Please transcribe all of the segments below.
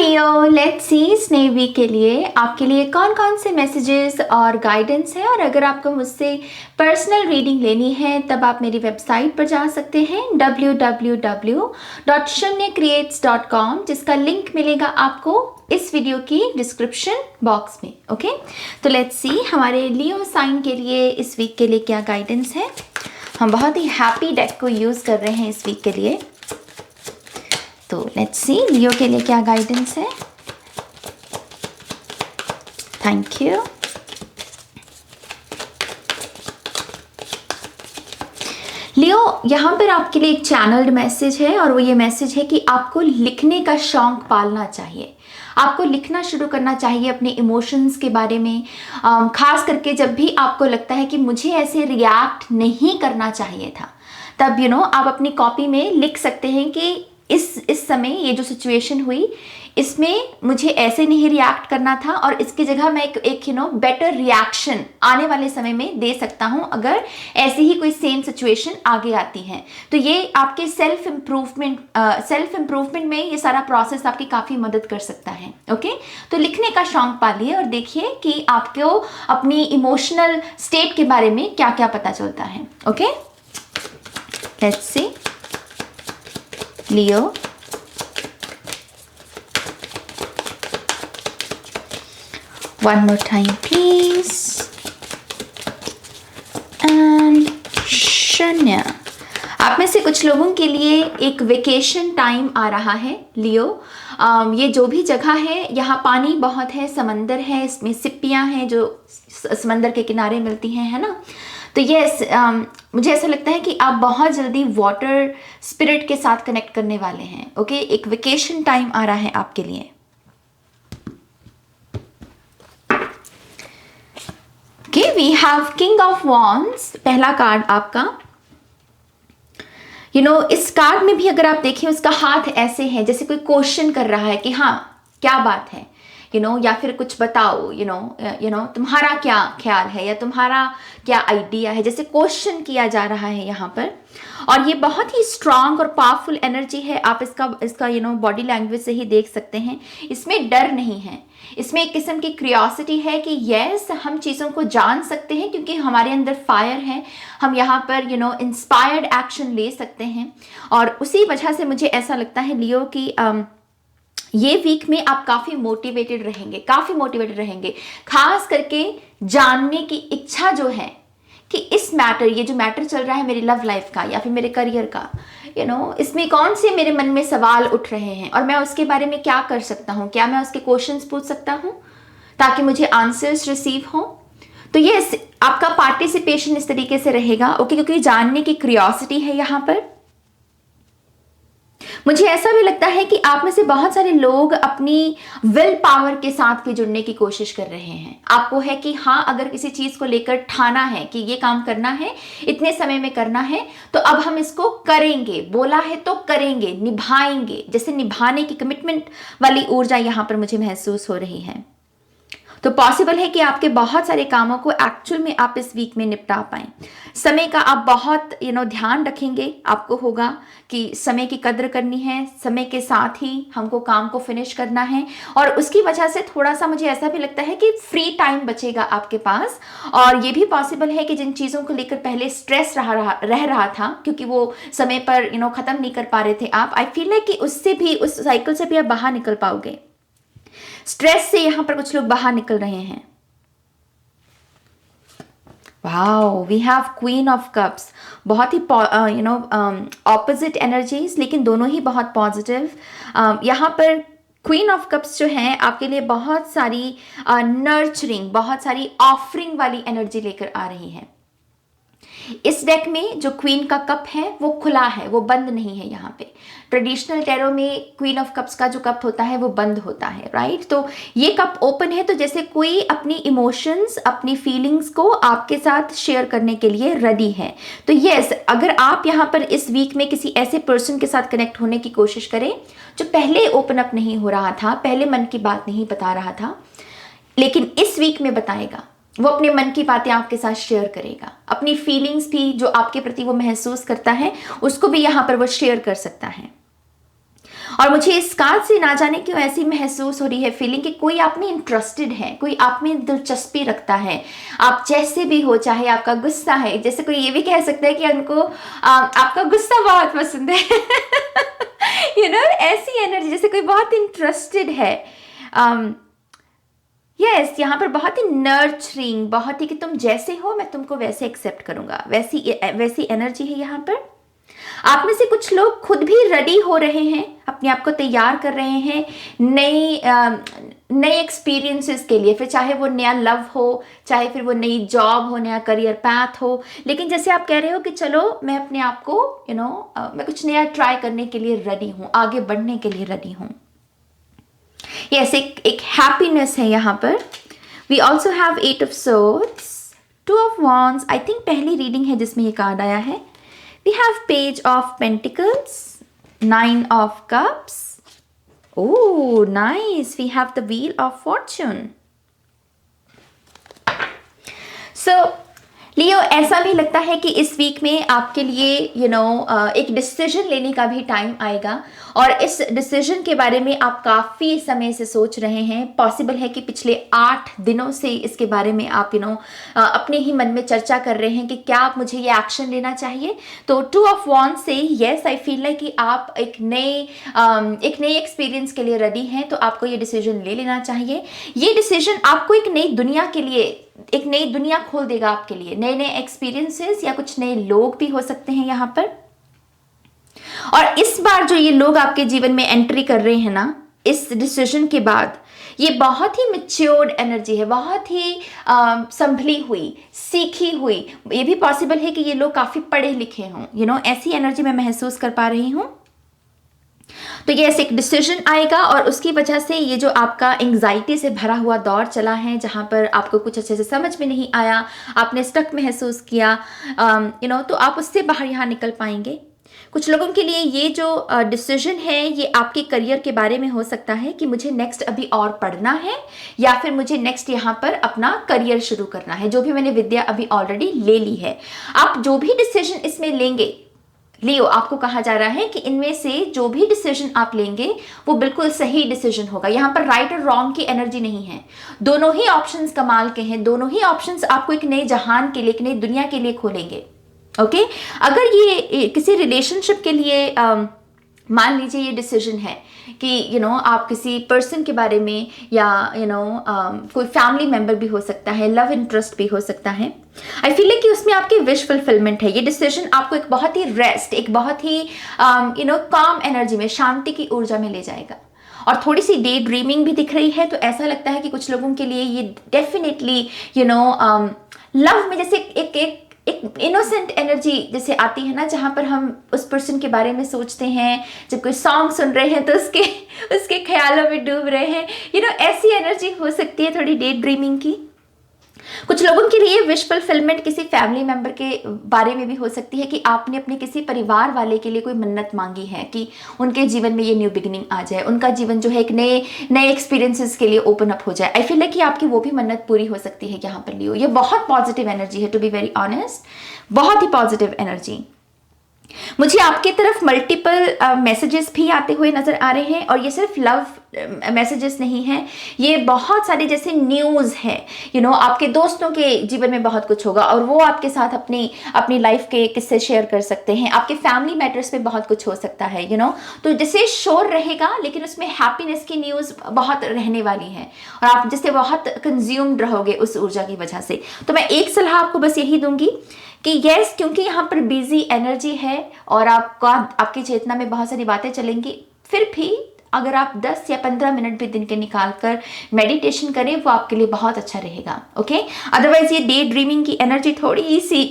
Leo, let's see इस नए week के लिए आपके लिए कौन कौन से मैसेजेस और गाइडेंस है। और अगर आपको मुझसे पर्सनल रीडिंग लेनी है तब आप मेरी वेबसाइट पर जा सकते हैं www.shunyacreates.com, जिसका लिंक मिलेगा आपको इस वीडियो की डिस्क्रिप्शन बॉक्स में। ओके, तो लेट्स सी हमारे लियो साइन के लिए इस वीक के लिए क्या गाइडेंस है। हम बहुत ही हैप्पी डेक को यूज़ कर रहे हैं इस वीक के लिए, तो लेट्स सी लियो के लिए क्या गाइडेंस है। Thank you. लियो, यहाँ पर आपके लिए एक चैनल्ड मैसेज है और वो ये मैसेज है कि आपको लिखने का शौक पालना चाहिए। आपको लिखना शुरू करना चाहिए अपने इमोशंस के बारे में, खास करके जब भी आपको लगता है कि मुझे ऐसे रिएक्ट नहीं करना चाहिए था, तब आप अपनी कॉपी में लिख सकते हैं कि इस समय ये जो सिचुएशन हुई इसमें मुझे ऐसे नहीं रिएक्ट करना था और इसकी जगह मैं एक बेटर रिएक्शन आने वाले समय में दे सकता हूं अगर ऐसी ही कोई सेम सिचुएशन आगे आती है। तो ये आपके सेल्फ इम्प्रूवमेंट में ये सारा प्रोसेस आपकी काफ़ी मदद कर सकता है। ओके, तो लिखने का शौक पालिए और देखिए कि आपको अपनी इमोशनल स्टेट के बारे में क्या क्या पता चलता है। Okay, let's see Leo, one more time please, and शन्या। आप में से कुछ लोगों के लिए एक वेकेशन टाइम आ रहा है लियो। ये जो भी जगह है यहाँ पानी बहुत है, समंदर है, इसमें सिप्पियाँ हैं जो समंदर के किनारे मिलती हैं, है ना। तो ये मुझे ऐसा लगता है कि आप बहुत जल्दी वाटर स्पिरिट के साथ कनेक्ट करने वाले हैं। ओके, एक वेकेशन टाइम आ रहा है आपके लिए। Okay, we have king of wands, पहला कार्ड आपका। इस कार्ड में भी अगर आप देखें उसका हाथ ऐसे है जैसे कोई क्वेश्चन कर रहा है कि हाँ क्या बात है, या फिर कुछ बताओ, तुम्हारा क्या ख्याल है या तुम्हारा क्या आइडिया है, जैसे क्वेश्चन किया जा रहा है यहाँ पर। और ये बहुत ही स्ट्रांग और पावरफुल एनर्जी है। आप इसका बॉडी लैंग्वेज से ही देख सकते हैं। इसमें डर नहीं है, इसमें एक किस्म की क्यूरियोसिटी है कि यस हम चीज़ों को जान सकते हैं क्योंकि हमारे अंदर फायर है। हम यहाँ पर इंस्पायर्ड एक्शन ले सकते हैं। और उसी वजह से मुझे ऐसा लगता है लियो कि ये वीक में आप काफ़ी मोटिवेटेड रहेंगे, खास करके जानने की इच्छा जो है कि ये जो मैटर चल रहा है मेरी लव लाइफ का या फिर मेरे करियर का, इसमें कौन से मेरे मन में सवाल उठ रहे हैं और मैं उसके बारे में क्या कर सकता हूँ, क्या मैं उसके क्वेश्चंस पूछ सकता हूँ ताकि मुझे आंसर्स रिसीव हो। तो ये आपका पार्टिसिपेशन इस तरीके से रहेगा। ओके, क्योंकि जानने की क्यूरियोसिटी है यहाँ पर। मुझे ऐसा भी लगता है कि आप में से बहुत सारे लोग अपनी विल पावर के साथ भी जुड़ने की कोशिश कर रहे हैं। आपको है कि हाँ अगर किसी चीज को लेकर ठाना है कि ये काम करना है, इतने समय में करना है, तो अब हम इसको करेंगे, बोला है तो करेंगे, निभाएंगे। जैसे निभाने की कमिटमेंट वाली ऊर्जा यहाँ पर मुझे महसूस हो रही है। तो पॉसिबल है कि आपके बहुत सारे कामों को एक्चुअल में आप इस वीक में निपटा पाएं। समय का आप बहुत ध्यान रखेंगे। आपको होगा कि समय की कद्र करनी है, समय के साथ ही हमको काम को फिनिश करना है। और उसकी वजह से थोड़ा सा मुझे ऐसा भी लगता है कि फ्री टाइम बचेगा आपके पास। और ये भी पॉसिबल है कि जिन चीज़ों को लेकर पहले स्ट्रेस रह रहा था क्योंकि वो समय पर ख़त्म नहीं कर पा रहे थे आप, आई फील है कि उससे भी, उस साइकिल से भी आप बाहर निकल पाओगे। स्ट्रेस से यहां पर कुछ लोग बाहर निकल रहे हैं। Wow, we have queen of cups, बहुत ही ऑपोजिट एनर्जीज लेकिन दोनों ही बहुत पॉजिटिव। यहाँ पर क्वीन ऑफ कप्स जो है आपके लिए बहुत सारी नर्चरिंग, बहुत सारी ऑफरिंग वाली एनर्जी लेकर आ रही है। इस डेक में जो क्वीन का कप है वो खुला है, वो बंद नहीं है। यहाँ पे ट्रेडिशनल टैरो में क्वीन ऑफ कप्स का जो कप होता है वो बंद होता है, राइट। तो ये कप ओपन है, तो जैसे कोई अपनी इमोशंस, अपनी फीलिंग्स को आपके साथ शेयर करने के लिए रेडी है। तो यस, अगर आप यहाँ पर इस वीक में किसी ऐसे पर्सन के साथ कनेक्ट होने की कोशिश करें जो पहले ओपन अप नहीं हो रहा था, पहले मन की बात नहीं बता रहा था, लेकिन इस वीक में बताएगा, वो अपने मन की बातें आपके साथ शेयर करेगा। अपनी फीलिंग्स भी जो आपके प्रति वो महसूस करता है उसको भी यहाँ पर वो शेयर कर सकता है। और मुझे इस कार्ड से ना जाने क्यों ऐसी महसूस हो रही है फीलिंग कि कोई आप में इंटरेस्टेड है, कोई आप में दिलचस्पी रखता है। आप जैसे भी हो, चाहे आपका गुस्सा है, जैसे कोई ये भी कह सकता है कि उनको आपका गुस्सा बहुत पसंद है ऐसी एनर्जी, जैसे कोई बहुत इंटरेस्टेड है। यस, यहाँ पर बहुत ही नर्चरिंग, बहुत ही कि तुम जैसे हो मैं तुमको वैसे एक्सेप्ट करूंगा, वैसी वैसी एनर्जी है यहाँ पर। आप में से कुछ लोग खुद भी रेडी हो रहे हैं, अपने आप को तैयार कर रहे हैं नए एक्सपीरियंसेस के लिए, फिर चाहे वो नया लव हो, चाहे फिर वो नई जॉब हो, नया करियर पैथ हो। लेकिन जैसे आप कह रहे हो कि चलो मैं अपने आप को मैं कुछ नया ट्राई करने के लिए रेडी हूँ, आगे बढ़ने के लिए रेडी हूँ। यस, एक हैप्पीनेस है यहाँ पर। We also have 8 of swords, 2 of wands. I think पहली रीडिंग है जिसमें ये कार्ड आया है। We have Page of Pentacles, 9 of Cups. Oh, nice. We have the Wheel of Fortune. So, लियो, ऐसा भी लगता है कि इस वीक में आपके लिए एक डिसीजन लेने का भी टाइम आएगा, और इस डिसीजन के बारे में आप काफ़ी समय से सोच रहे हैं। पॉसिबल है कि पिछले 8 दिनों से इसके बारे में आप अपने ही मन में चर्चा कर रहे हैं कि क्या आप मुझे ये एक्शन लेना चाहिए। तो 2 ऑफ वॉन्ड्स से यस, आई फील लाइक कि आप एक नए एक्सपीरियंस के लिए रेडी हैं, तो आपको ये डिसीजन ले लेना चाहिए। ये डिसीजन आपको एक नई दुनिया के लिए, एक नई दुनिया खोल देगा आपके लिए, नए नए एक्सपीरियंसेस या कुछ नए लोग भी हो सकते हैं यहाँ पर। और इस बार जो ये लोग आपके जीवन में एंट्री कर रहे हैं ना, इस डिसीजन के बाद, ये बहुत ही मैच्योर्ड एनर्जी है, बहुत ही संभली हुई, सीखी हुई। ये भी पॉसिबल है कि ये लोग काफी पढ़े लिखे हों, ऐसी एनर्जी मैं महसूस कर पा रही हूँ। तो ये ऐसे एक डिसीजन आएगा, और उसकी वजह से ये जो आपका एंग्जाइटी से भरा हुआ दौर चला है, जहाँ पर आपको कुछ अच्छे से समझ में नहीं आया, आपने स्टक महसूस किया, तो आप उससे बाहर यहाँ निकल पाएंगे। कुछ लोगों के लिए ये जो डिसीजन है, ये आपके करियर के बारे में हो सकता है कि मुझे नेक्स्ट अभी और पढ़ना है, या फिर मुझे नेक्स्ट यहाँ पर अपना करियर शुरू करना है, जो भी मैंने विद्या अभी ऑलरेडी ले ली है। आप जो भी डिसीजन इसमें लेंगे लियो, आपको कहा जा रहा है कि इनमें से जो भी डिसीजन आप लेंगे वो बिल्कुल सही डिसीजन होगा। यहाँ पर राइट और रॉन्ग की एनर्जी नहीं है, दोनों ही ऑप्शंस कमाल के हैं, दोनों ही ऑप्शंस आपको एक नए जहान के लिए, एक नई दुनिया के लिए खोलेंगे। ओके, अगर ये किसी रिलेशनशिप के लिए मान लीजिए ये डिसीजन है कि आप किसी पर्सन के बारे में, या कोई फैमिली मेंबर भी हो सकता है, लव इंटरेस्ट भी हो सकता है, आई फील कि उसमें आपकी विश फुलफिलमेंट है। ये डिसीजन आपको एक बहुत ही रेस्ट, एक बहुत ही काम एनर्जी में, शांति की ऊर्जा में ले जाएगा। और थोड़ी सी डे ड्रीमिंग भी दिख रही है, तो ऐसा लगता है कि कुछ लोगों के लिए ये डेफिनेटली लव में जैसे एक इनोसेंट एनर्जी जैसे आती है ना, जहाँ पर हम उस पर्सन के बारे में सोचते हैं, जब कोई सॉन्ग सुन रहे हैं तो उसके ख्यालों में डूब रहे हैं, ऐसी एनर्जी हो सकती है थोड़ी डे ड्रीमिंग की। कुछ लोगों के लिए विश फुलफिलमेंट किसी फैमिली मेंबर के बारे में भी हो सकती है कि आपने अपने किसी परिवार वाले के लिए कोई मन्नत मांगी है कि उनके जीवन में ये न्यू बिगिनिंग आ जाए, उनका जीवन जो है एक नए एक्सपीरियंसेस के लिए ओपन अप हो जाए। आई फील लाइक कि आपकी वो भी मन्नत पूरी हो सकती है यहाँ पर लियो। ये बहुत पॉजिटिव एनर्जी है, टू बी वेरी ऑनेस्ट, बहुत ही पॉजिटिव एनर्जी। मुझे आपके तरफ मल्टीपल मैसेजेस भी आते हुए नजर आ रहे हैं, और ये सिर्फ लव मैसेजेस नहीं हैं, ये बहुत सारे जैसे न्यूज़ है। आपके दोस्तों के जीवन में बहुत कुछ होगा, और वो आपके साथ अपनी लाइफ के किस्से शेयर कर सकते हैं। आपके फैमिली मैटर्स पे बहुत कुछ हो सकता है, तो जैसे शोर रहेगा, लेकिन उसमें हैप्पीनेस की न्यूज़ बहुत रहने वाली है, और आप जैसे बहुत कंज्यूम्ड रहोगे उस ऊर्जा की वजह से। तो मैं एक सलाह आपको बस यही दूंगी कि यस, क्योंकि यहाँ पर बिजी एनर्जी है और आपकी चेतना में बहुत सारी बातें चलेंगी, फिर भी अगर आप 10 या 15 मिनट भी दिन के निकाल कर मेडिटेशन करें, वो आपके लिए बहुत अच्छा रहेगा। ओके, अदरवाइज ये डे ड्रीमिंग की एनर्जी थोड़ी सी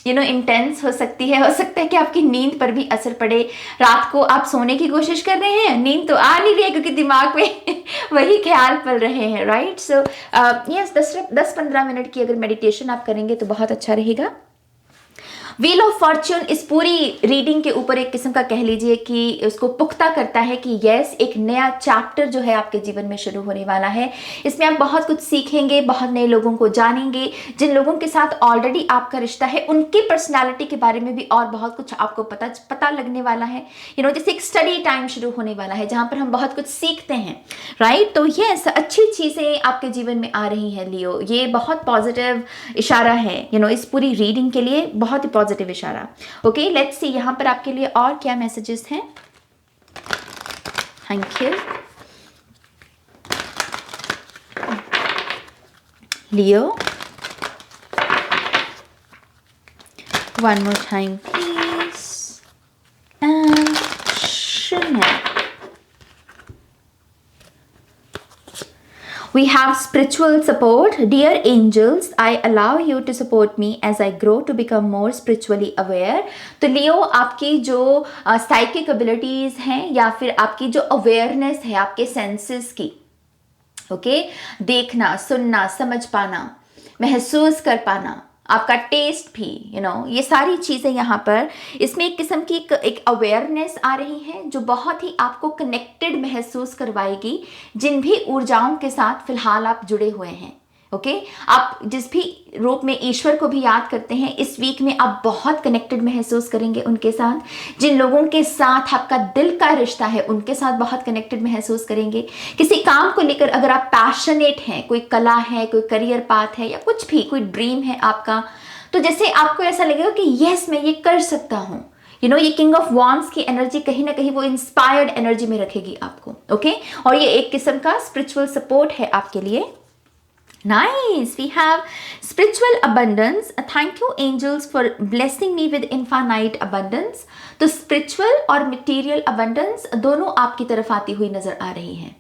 इंटेंस हो सकती है। हो सकता है कि आपकी नींद पर भी असर पड़े। रात को आप सोने की कोशिश कर रहे हैं, नींद तो आ नहीं रही है क्योंकि दिमाग में वही ख्याल पल रहे हैं, राइट। सो यस, 10-15 मिनट की अगर मेडिटेशन आप करेंगे तो बहुत अच्छा रहेगा। व्हील ऑफ फॉर्च्यून इस पूरी रीडिंग के ऊपर एक किस्म का कह लीजिए कि उसको पुख्ता करता है कि यस, एक नया चैप्टर जो है आपके जीवन में शुरू होने वाला है। इसमें आप बहुत कुछ सीखेंगे, बहुत नए लोगों को जानेंगे, जिन लोगों के साथ ऑलरेडी आपका रिश्ता है उनकी पर्सनालिटी के बारे में भी और बहुत कुछ आपको पता लगने वाला है। जैसे एक स्टडी टाइम शुरू होने वाला है जहां पर हम बहुत कुछ सीखते हैं, राइट। तो यस, अच्छी चीज़ें आपके जीवन में आ रही हैं लियो। ये बहुत पॉजिटिव इशारा है इस पूरी रीडिंग के लिए, बहुत ही पॉजिटिव इशारा। ओके, लेट्स सी यहाँ पर आपके लिए और क्या मैसेजेस हैं। Thank you Leo. One more time please. And शून्य। We have spiritual support. Dear angels, I allow you to support me as I grow to become more spiritually aware. तो लियो, आपकी जो साइकिक एबिलिटीज़ हैं या फिर आपकी जो अवेयरनेस है आपके सेंसेस की, ओके, देखना, सुनना, समझ पाना, महसूस कर पाना, आपका टेस्ट भी, ये सारी चीज़ें यहाँ पर इसमें एक किस्म की एक अवेयरनेस आ रही है जो बहुत ही आपको कनेक्टेड महसूस करवाएगी जिन भी ऊर्जाओं के साथ फिलहाल आप जुड़े हुए हैं। ओके, आप जिस भी रूप में ईश्वर को भी याद करते हैं, इस वीक में आप बहुत कनेक्टेड महसूस करेंगे उनके साथ। जिन लोगों के साथ आपका दिल का रिश्ता है उनके साथ बहुत कनेक्टेड महसूस करेंगे। किसी काम को लेकर अगर आप पैशनेट हैं, कोई कला है, कोई करियर पाथ है या कुछ भी, कोई ड्रीम है आपका, तो जैसे आपको ऐसा लगेगा कि यस, मैं ये कर सकता हूँ। ये किंग ऑफ वॉन्ड्स की एनर्जी कहीं ना कहीं वो इंस्पायर्ड एनर्जी में रखेगी आपको। ओके, और ये एक किस्म का स्पिरिचुअल सपोर्ट है आपके लिए। Nice. We have spiritual abundance. Thank you angels for blessing me with infinite abundance. तो spiritual और material abundance दोनों आपकी तरफ आती हुई नजर आ रही हैं।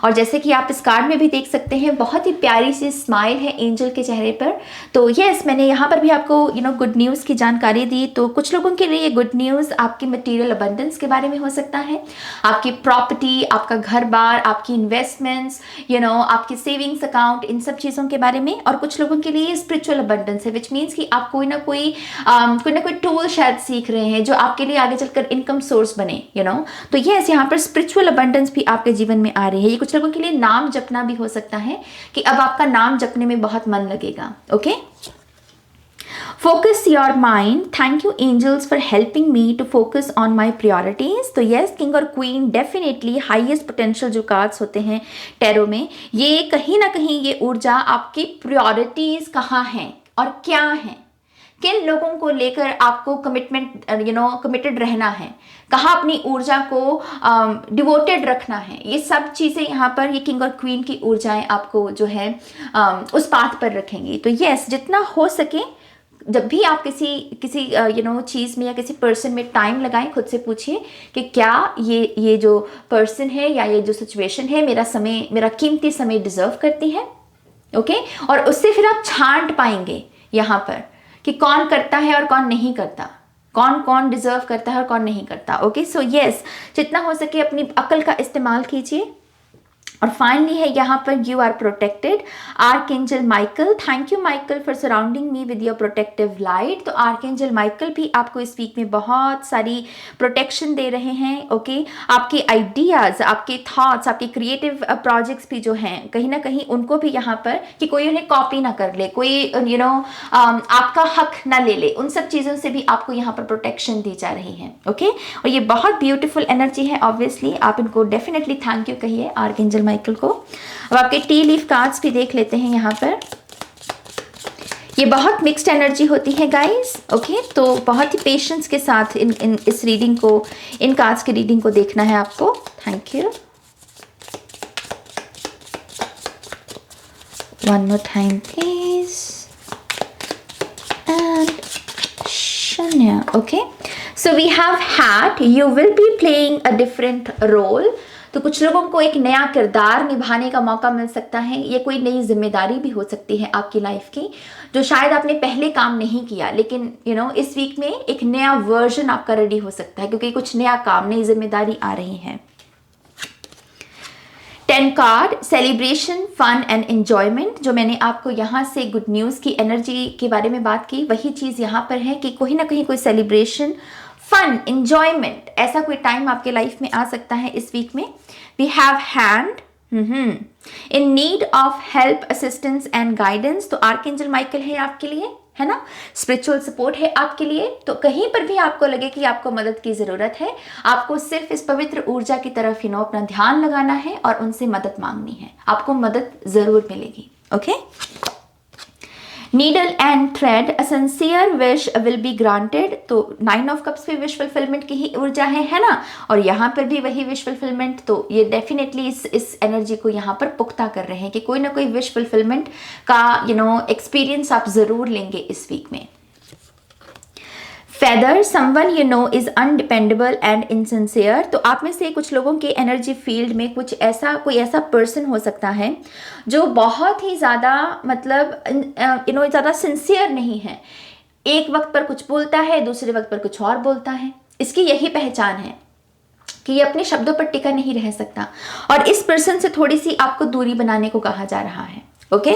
और जैसे कि आप इस कार्ड में भी देख सकते हैं, बहुत ही प्यारी सी स्माइल है एंजल के चेहरे पर। तो यस, मैंने यहाँ पर भी आपको गुड न्यूज़ की जानकारी दी। तो कुछ लोगों के लिए ये गुड न्यूज़ आपकी मटेरियल अबंडेंस के बारे में हो सकता है, आपकी प्रॉपर्टी, आपका घर बार, आपकी इन्वेस्टमेंट्स, आपकी सेविंग्स अकाउंट, इन सब चीज़ों के बारे में। और कुछ लोगों के लिए स्पिरिचुअल अबंडेंस है, विच मीन्स कि आप कोई ना कोई टूल शायद सीख रहे हैं जो आपके लिए आगे चलकर इनकम सोर्स बने। तो यस, यहाँ पर स्पिरिचुअल अबंडेंस भी आपके जीवन में आ रही है। ये कुछ लोगों के लिए नाम जपना भी हो सकता है कि अब आपका नाम जपने में बहुत मन लगेगा। Okay, focus your mind. Thank you angels for helping me to focus on my priorities. तो यस, किंग और क्वीन डेफिनेटली हाईएस्ट पोटेंशियल जो कार्ड्स होते हैं टैरो में, ये कहीं ना कहीं ये ऊर्जा आपकी प्रायोरिटीज कहाँ हैं और क्या हैं, किन लोगों को लेकर आपको कमिटेड रहना है, कहाँ अपनी ऊर्जा को डिवोटेड रखना है, ये सब चीज़ें यहाँ पर ये किंग और क्वीन की ऊर्जाएं आपको जो है उस पाथ पर रखेंगी। तो यस, जितना हो सके जब भी आप किसी चीज़ में या किसी पर्सन में टाइम लगाएं, खुद से पूछिए कि क्या ये जो पर्सन है या ये जो सिचुएशन है मेरा कीमती समय डिजर्व करती है। ओके, और उससे फिर आप छांट पाएंगे यहाँ पर कि कौन करता है और कौन नहीं करता, कौन डिजर्व करता है और कौन नहीं करता। ओके, सो यस, जितना हो सके अपनी अकल का इस्तेमाल कीजिए। और फाइनली है यहाँ पर you are protected. Archangel Michael, thank you Michael for surrounding me with your protective light. तो आर्कएंजल माइकल भी आपको इस वीक में बहुत सारी प्रोटेक्शन दे रहे हैं। ओके, आपके आइडियाज़, आपके थॉट्स, आपके क्रिएटिव प्रोजेक्ट्स भी जो हैं कहीं ना कहीं उनको भी यहाँ पर कि कोई उन्हें कॉपी ना कर ले, कोई आपका हक ना ले ले, उन सब चीज़ों से भी आपको यहाँ पर प्रोटेक्शन दी जा रही है। ओके, और ये बहुत ब्यूटीफुल एनर्जी है। ऑब्वियसली आप इनको डेफिनेटली थैंक यू कहिए आर्कएंजल माइकल को। अब आपके टी लीफ कार्ड्स भी देख लेते हैं यहाँ पर। ये बहुत मिक्स्ड एनर्जी होती है गाइस। ओके, तो बहुत ही पेशेंस के साथ इस रीडिंग को, इन कार्ड्स की रीडिंग को देखना है आपको। Thank you. One more time please. And शून्य। Okay, so we have had you will be playing a different role. तो कुछ लोगों को एक नया किरदार निभाने का मौका मिल सकता है। ये कोई नई जिम्मेदारी भी हो सकती है आपकी लाइफ की, जो शायद आपने पहले काम नहीं किया, लेकिन इस वीक में एक नया वर्जन आपका रेडी हो सकता है क्योंकि कुछ नया काम, नई जिम्मेदारी आ रही है। 10 10 card, celebration, fun and enjoyment. जो मैंने आपको यहाँ से गुड न्यूज़ की एनर्जी के बारे में बात की, वही चीज़ यहाँ पर है कि कोई ना कहीं कोई सेलिब्रेशन, फन, एंजॉयमेंट, ऐसा कोई टाइम आपके लाइफ में आ सकता है इस वीक में। We have hand, in need of help, assistance and guidance. तो आर्कएंजल माइकल है आपके लिए, है ना, स्पिरिचुअल सपोर्ट है आपके लिए। तो कहीं पर भी आपको लगे कि आपको मदद की ज़रूरत है, आपको सिर्फ इस पवित्र ऊर्जा की तरफ अपना ध्यान लगाना है और उनसे मदद मांगनी है, आपको मदद ज़रूर मिलेगी। Okay, needle and thread, a sincere wish will be granted. तो 9 ऑफ कप्स पे विश फुलफिलमेंट की ही ऊर्जा है ना, और यहाँ पर भी वही विश फुलफिलमेंट। तो ये डेफिनेटली इस एनर्जी को यहाँ पर पुख्ता कर रहे हैं कि कोई ना कोई विश फुलफिलमेंट का एक्सपीरियंस आप ज़रूर लेंगे इस वीक में। Feather, someone you know is undependable and insincere. तो आप में से कुछ लोगों के एनर्जी फील्ड में कोई ऐसा पर्सन हो सकता है जो बहुत ही ज़्यादा ज़्यादा सिंसियर नहीं है। एक वक्त पर कुछ बोलता है, दूसरे वक्त पर कुछ और बोलता है। इसकी यही पहचान है कि ये अपने शब्दों पर टिका नहीं रह सकता, और इस पर्सन से थोड़ी सी आपको दूरी बनाने को कहा जा रहा है। Okay,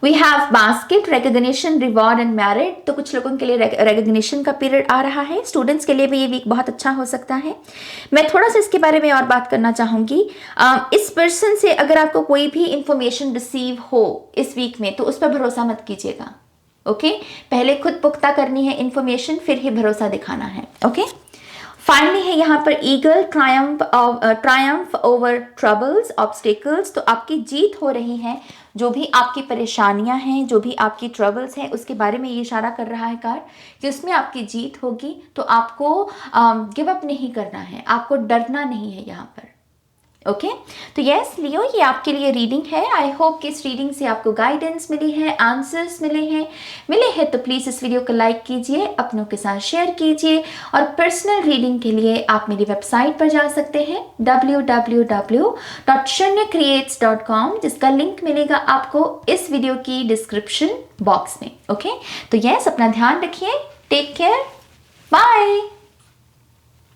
we have basket, recognition, reward and married. तो कुछ लोगों के लिए रिकॉग्निशन का पीरियड आ रहा है। स्टूडेंट्स के लिए भी ये वीक बहुत अच्छा हो सकता है। मैं थोड़ा सा इसके बारे में और बात करना चाहूँगी। इस पर्सन से अगर आपको कोई भी इंफॉर्मेशन रिसीव हो इस वीक में, तो उस पर भरोसा मत कीजिएगा। ओके, पहले खुद पुख्ता करनी है इंफॉर्मेशन, फिर ही भरोसा दिखाना है। ओके, फाइनली है यहाँ पर eagle, Triumph over troubles, obstacles. तो आपकी जीत हो रही है। जो भी आपकी परेशानियां हैं, जो भी आपकी ट्रबल्स हैं, उसके बारे में ये इशारा कर रहा है कार्ड कि उसमें आपकी जीत होगी। तो आपको गिव अप नहीं करना है, आपको डरना नहीं है यहाँ पर। ओके, तो यस लियो, ये आपके लिए रीडिंग है। आई होप कि इस रीडिंग से आपको गाइडेंस मिली है, आंसर्स मिले हैं। तो प्लीज़ इस वीडियो को लाइक कीजिए, अपनों के साथ शेयर कीजिए, और पर्सनल रीडिंग के लिए आप मेरी वेबसाइट पर जा सकते हैं www.shunyacreates.com, जिसका लिंक मिलेगा आपको इस वीडियो की डिस्क्रिप्शन बॉक्स में। ओके, तो यस, अपना ध्यान रखिए, टेक केयर, बाय।